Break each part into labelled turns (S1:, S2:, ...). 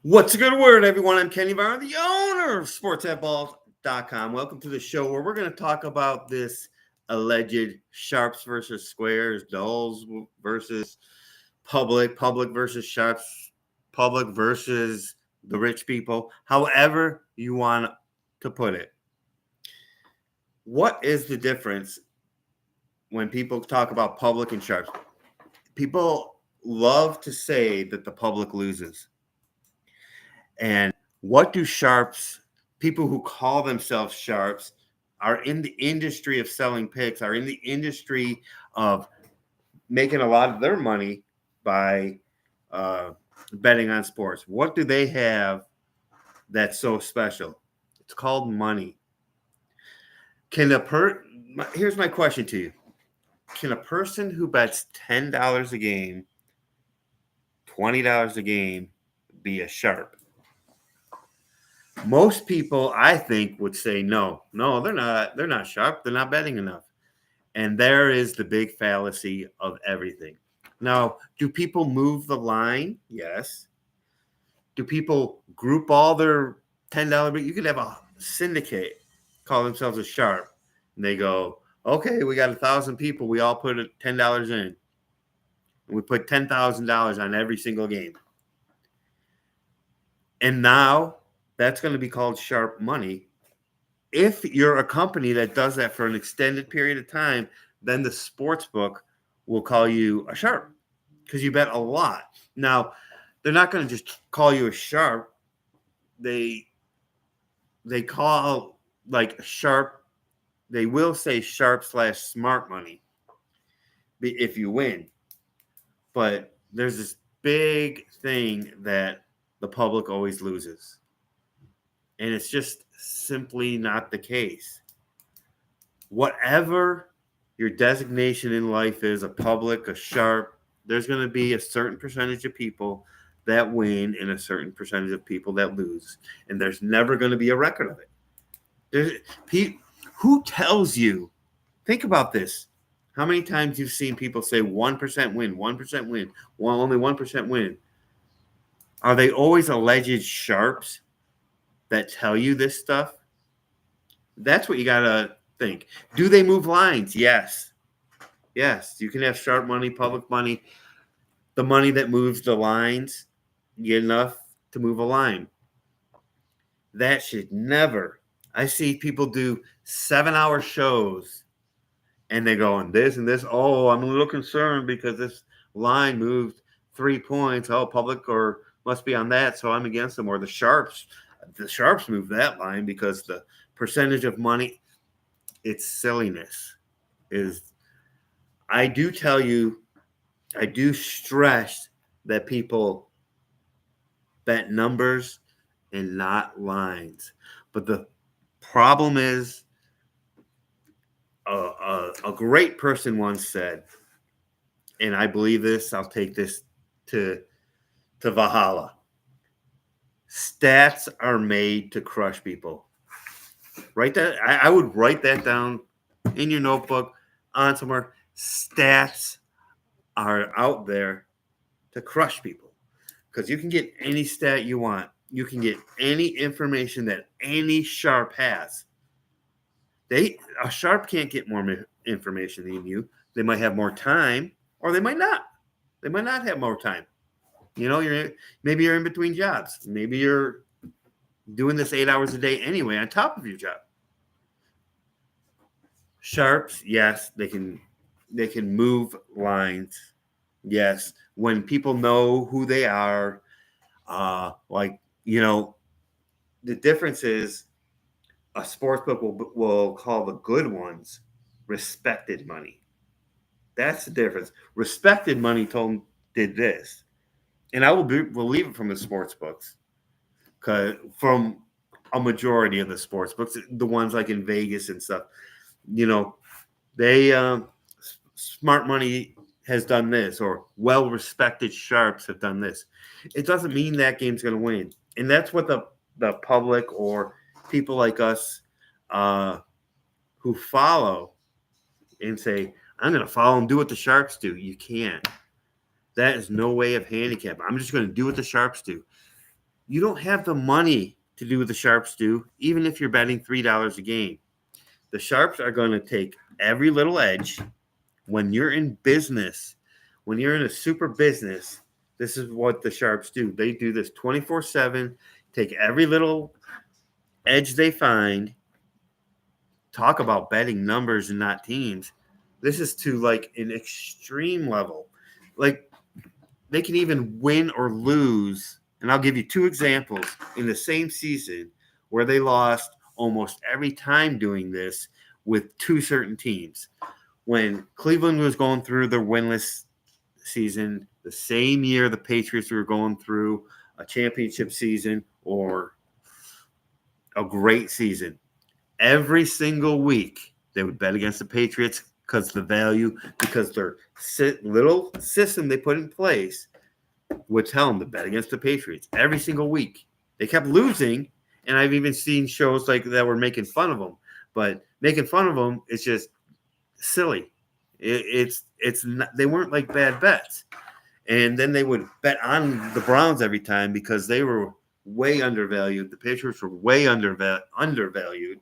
S1: What's a good word, everyone? I'm Kenny Varner, the owner of SportsBooks.com. Welcome to the show where we're going to talk about this alleged sharps versus squares, dulls versus public versus sharps, public versus the rich people, however you want to put it. What is the difference when people talk about public and sharps? People love to say that the public loses. And what do sharps, people who call themselves sharps, are in the industry of selling picks, are in the industry of making a lot of their money by betting on sports? What do they have that's so special? It's called money. Here's my question to you. Can a person who bets $10 a game, $20 a game, be a sharp? Most people, I think, would say no, they're not. They're not sharp. They're not betting enough. And there is the big fallacy of everything. Now, do people move the line? Yes. Do people group all their $10? But you could have a syndicate call themselves a sharp, and they go, okay, we got 1,000 people. We all put $10 in, and we put $10,000 on every single game. And now that's going to be called sharp money. If you're a company that does that for an extended period of time, then the sports book will call you a sharp because you bet a lot. Now, they're not going to just call you a sharp. They call like sharp. They will say sharp/smart money if you win. But there's this big thing that the public always loses. And it's just simply not the case. Whatever your designation in life is, a public, a sharp, there's going to be a certain percentage of people that win and a certain percentage of people that lose. And there's never going to be a record of it. Who tells you? Think about this. How many times you've seen people say 1% win, 1% win, only 1% win? Are they always alleged sharps that tell you this stuff? That's what you got to think. Do they move lines? Yes. Yes. You can have sharp money, public money. The money that moves the lines, you get enough to move a line. That should never. I see people do 7-hour shows and they go on this and this. Oh, I'm a little concerned because this line moved 3 points. Oh, public or must be on that, so I'm against them. Or the sharps move that line because the percentage of money, it's silliness. I do stress that people bet numbers and not lines. But the problem is, a great person once said, and I believe this, I'll take this to Valhalla. Stats are made to crush people. Write that. I would write that down in your notebook on somewhere. Stats are out there to crush people because you can get any stat you want. You can get any information that any sharp has. A sharp can't get more information than you. They might have more time, or they might not. They might not have more time. You know, maybe you're in between jobs. Maybe you're doing this 8 hours a day anyway on top of your job. Sharps, yes, they can move lines. Yes, when people know who they are, the difference is a sports book will call the good ones respected money. That's the difference. Respected money did this. And I will believe it from the sports books, because from a majority of the sports books, the ones like in Vegas and stuff, they smart money has done this, or well-respected sharps have done this. It doesn't mean that game's going to win, and that's what the public or people like us who follow and say, "I'm going to follow and do what the sharps do." You can't. That is no way of handicap. I'm just going to do what the sharps do. You don't have the money to do what the sharps do, even if you're betting $3 a game. The sharps are going to take every little edge. When you're in business, when you're in a super business, this is what the sharps do. They do this 24/7, take every little edge they find. Talk about betting numbers and not teams. This is to like an extreme level. Like they can even win or lose. And I'll give you two examples in the same season where they lost almost every time doing this with two certain teams. When Cleveland was going through their winless season, the same year the Patriots were going through a championship season or a great season, every single week they would bet against the Patriots because the value, because their little system they put in place would tell them to bet against the Patriots every single week. They kept losing, and I've even seen shows like that were making fun of them. But making fun of them is just silly. It's not, they weren't like bad bets. And then they would bet on the Browns every time because they were way undervalued. The Patriots were way undervalued.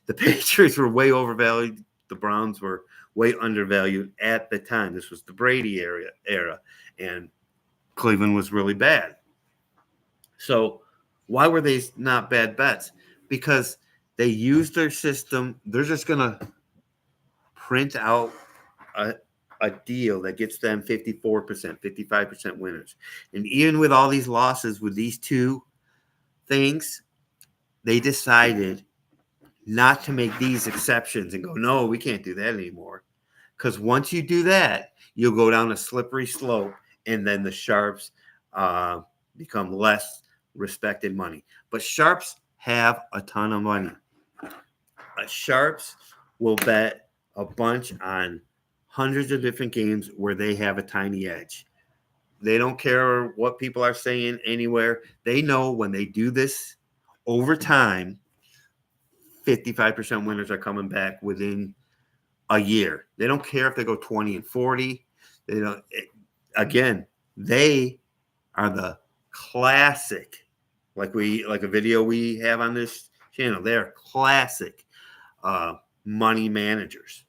S1: The Patriots were way overvalued. The Browns were way undervalued at the time. This was the Brady era, and Cleveland was really bad. So why were they not bad bets? Because they used their system. They're just going to print out a deal that gets them 54%, 55% winners. And even with all these losses with these two things, they decided not to make these exceptions and go, no, we can't do that anymore. Because once you do that, you'll go down a slippery slope, and then the sharps become less respected money. But sharps have a ton of money. Sharps will bet a bunch on hundreds of different games where they have a tiny edge. They don't care what people are saying anywhere. They know when they do this over time, 55% winners are coming back within a year. They don't care if they go 20-40. They don't. Again, they are the classic, like a video we have on this channel. They're classic money managers.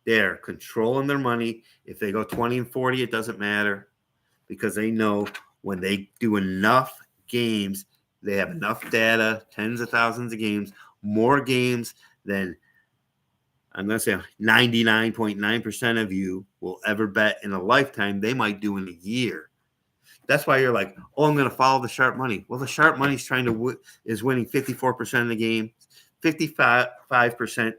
S1: They're controlling their money. If they go 20-40, it doesn't matter because they know when they do enough games, they have enough data, tens of thousands of games, more games than I'm going to say 99.9% of you will ever bet in a lifetime. They might do in a year. That's why you're like, oh, I'm going to follow the sharp money. Well, the sharp money is winning 54% of the game, 55%,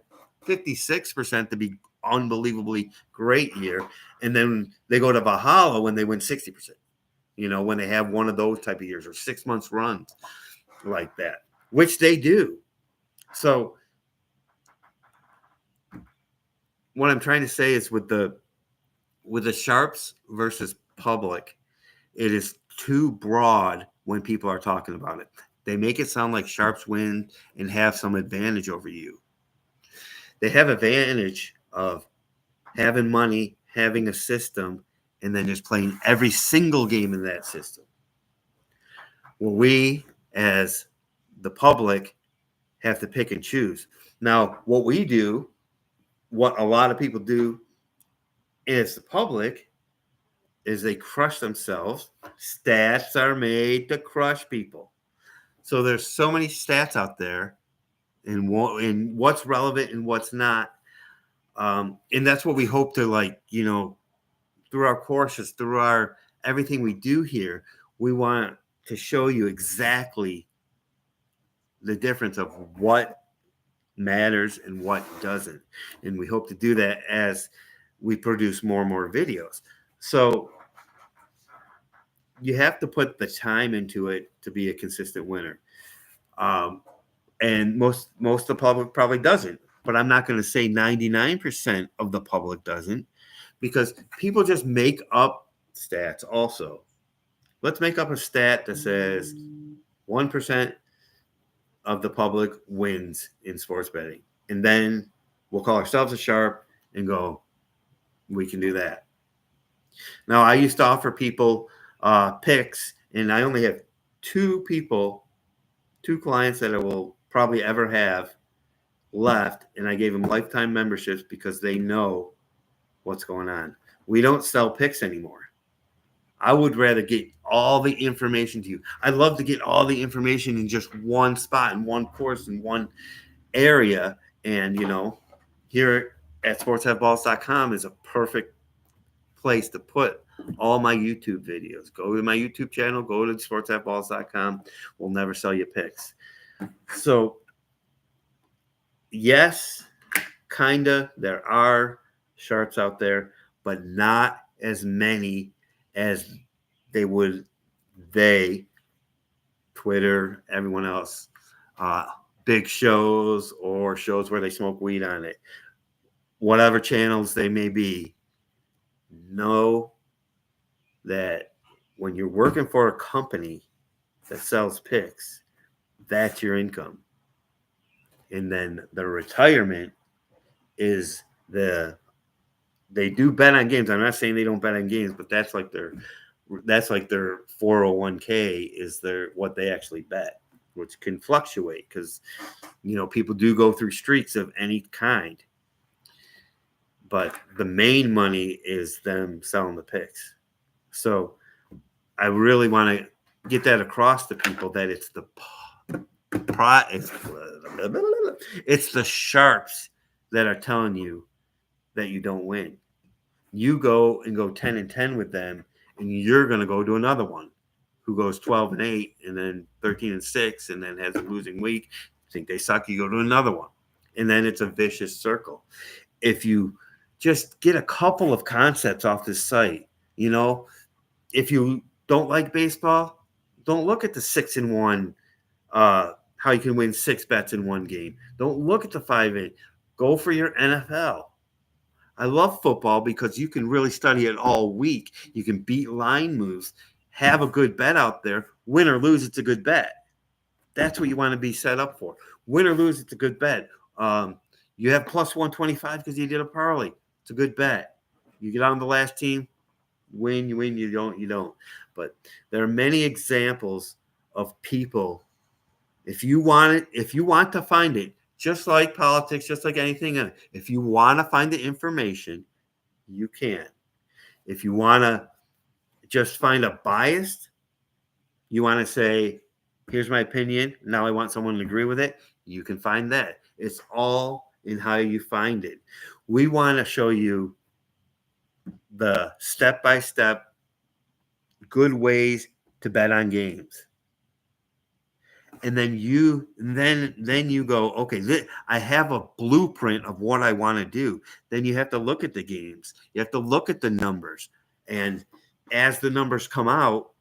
S1: 56% to be unbelievably great year. And then they go to Valhalla when they win 60%, when they have one of those type of years or 6 months runs like that, which they do. So what I'm trying to say is with the sharps versus public, it is too broad when people are talking about it. They make it sound like sharps win and have some advantage over you. They have advantage of having money, having a system, and then just playing every single game in that system. Well, we, as the public, have to pick and choose. Now, what we do, what a lot of people do as the public, is they crush themselves. Stats are made to crush people. So there's so many stats out there and what's relevant and what's not. And that's what we hope to through our courses, through our everything we do here, we want to show you exactly the difference of what matters and what doesn't. And we hope to do that as we produce more and more videos. So you have to put the time into it to be a consistent winner. And most of the public probably doesn't. But I'm not going to say 99% of the public doesn't, because people just make up stats also. Let's make up a stat that says 1% of the public wins in sports betting. And then we'll call ourselves a sharp and go, we can do that. Now, I used to offer people picks And I only have two clients that I will probably ever have left, and I gave them lifetime memberships because they know what's going on. We don't sell picks anymore. I would rather get all the information to you. I love to get all the information in just one spot, in one course, in one area. And, here at sportshaveballs.com is a perfect place to put all my YouTube videos. Go to my YouTube channel, go to sportshaveballs.com. We'll never sell you picks. So, yes, kinda, there are sharps out there, but not as many as Twitter, everyone else, big shows or shows where they smoke weed on it, whatever channels they may be. Know that when you're working for a company that sells picks, that's your income. And then the retirement is they do bet on games. I'm not saying they don't bet on games, but that's like their 401k is what they actually bet, which can fluctuate because people do go through streaks of any kind. But the main money is them selling the picks. So I really want to get that across to people that it's the sharps that are telling you that you don't win. You go 10-10 with them, and you're going to go to another one who goes 12-8 and then 13-6 and then has a losing week. Think they suck, you go to another one. And then it's a vicious circle. If you just get a couple of concepts off this site, if you don't like baseball, don't look at the 6-1, how you can win 6 bets in one game. Don't look at the 5-8. Go for your NFL. I love football because you can really study it all week. You can beat line moves, have a good bet out there. Win or lose, it's a good bet. That's what you want to be set up for. Win or lose, it's a good bet. You have plus 125 because you did a parlay. It's a good bet. You get on the last team, win, you win, you don't. But there are many examples of people. If you want to find it, just like politics, just like anything else, if you want to find the information, you can. If you want to just find a bias, you want to say, here's my opinion, now I want someone to agree with it, you can find that. It's all in how you find it. We want to show you the step-by-step good ways to bet on games. And then you go, okay, I have a blueprint of what I want to do. Then you have to look at the games. You have to look at the numbers. And as the numbers come out,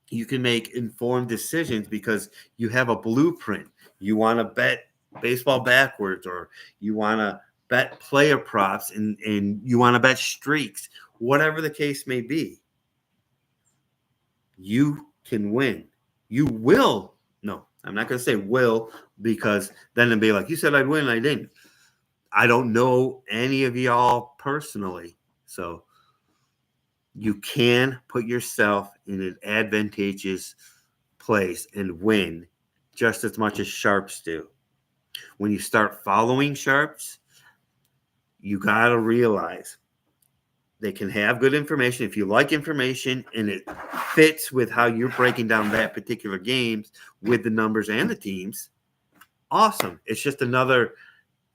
S1: you can make informed decisions because you have a blueprint. You want to bet baseball backwards, or you want to bet player props, and you want to bet streaks, whatever the case may be. You can win. You will. No, I'm not going to say will, because then it'd be like, you said I'd win, and I didn't. I don't know any of y'all personally. So you can put yourself in an advantageous place and win just as much as sharps do. When you start following sharps, you got to realize they can have good information. If you like information and it fits with how you're breaking down that particular games with the numbers and the teams, awesome. It's just another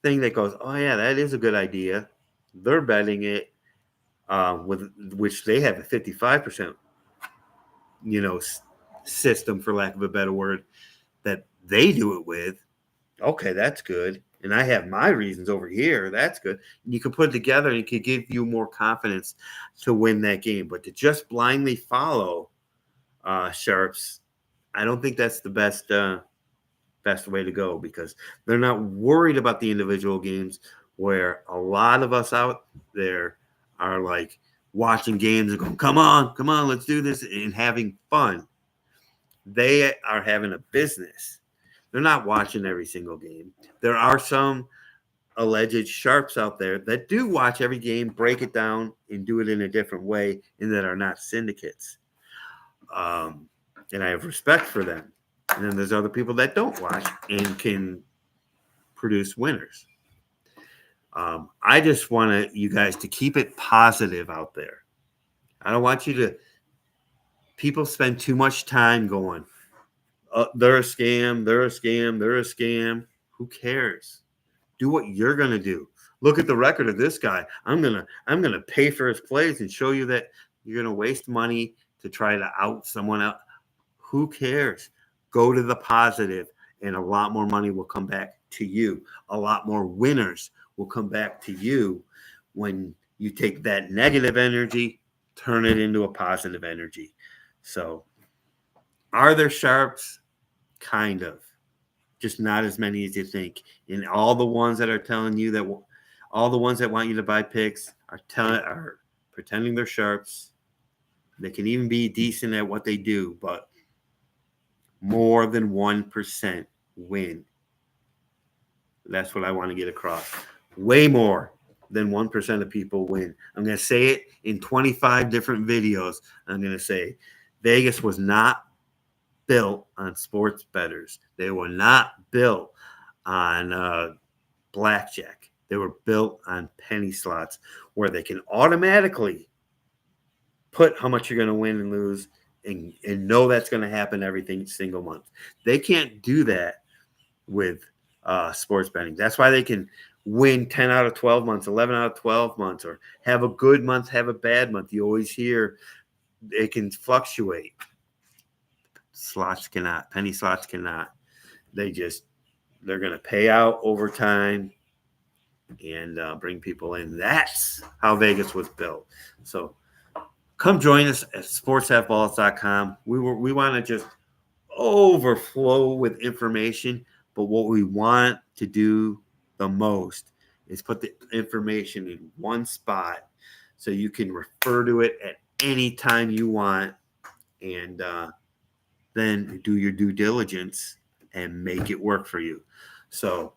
S1: thing that goes, oh yeah, that is a good idea. They're betting it with which they have a 55%, system, for lack of a better word, that they do it with. Okay, that's good. And I have my reasons over here. That's good. And you can put it together and it can give you more confidence to win that game. But to just blindly follow sharps, I don't think that's the best way to go, because they're not worried about the individual games, where a lot of us out there are like watching games and going, come on, let's do this, and having fun. They are having a business. They're not watching every single game. There are some alleged sharps out there that do watch every game, break it down, and do it in a different way, and that are not syndicates. And I have respect for them. And then there's other people that don't watch and can produce winners. I just want you guys to keep it positive out there. I don't want you to. People spend too much time going, they're a scam, they're a scam, they're a scam. Who cares? Do what you're gonna do. Look at the record of this guy. I'm gonna pay for his plays and show you that you're gonna waste money to try to out someone else. Who cares? Go to the positive, and a lot more money will come back to you. A lot more winners will come back to you when you take that negative energy, turn it into a positive energy. So, are there sharps? Kind of. Just not as many as you think. And all the ones that are telling you that, all the ones that want you to buy picks are pretending they're sharps. They can even be decent at what they do, but more than 1% win. That's what I want to get across. Way more than 1% of people win. I'm going to say it in 25 different videos. I'm going to say Vegas was not built on sports bettors. They were not built on blackjack. They were built on penny slots where they can automatically put how much you're going to win and lose and know that's going to happen every single month. They can't do that with sports betting. That's why they can win 10 out of 12 months, 11 out of 12 months, or have a good month, have a bad month. You always hear it can fluctuate. Slots cannot. Penny slots cannot. They're going to pay out over time and bring people in. That's how Vegas was built. So come join us at sportshalfballs.com. We want to just overflow with information, but what we want to do the most is put the information in one spot so you can refer to it at any time you want, and then do your due diligence and make it work for you. So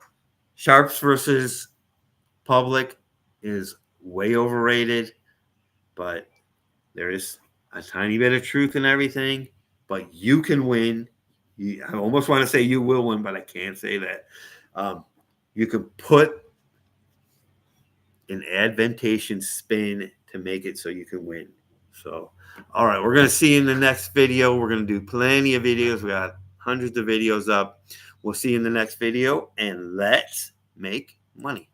S1: sharps versus public is way overrated, but there is a tiny bit of truth in everything. But you can win. I almost want to say you will win, but I can't say that. You can put an advantageous spin to make it so you can win. So, all right, we're going to see you in the next video. We're going to do plenty of videos. We got hundreds of videos up. We'll see you in the next video, and let's make money.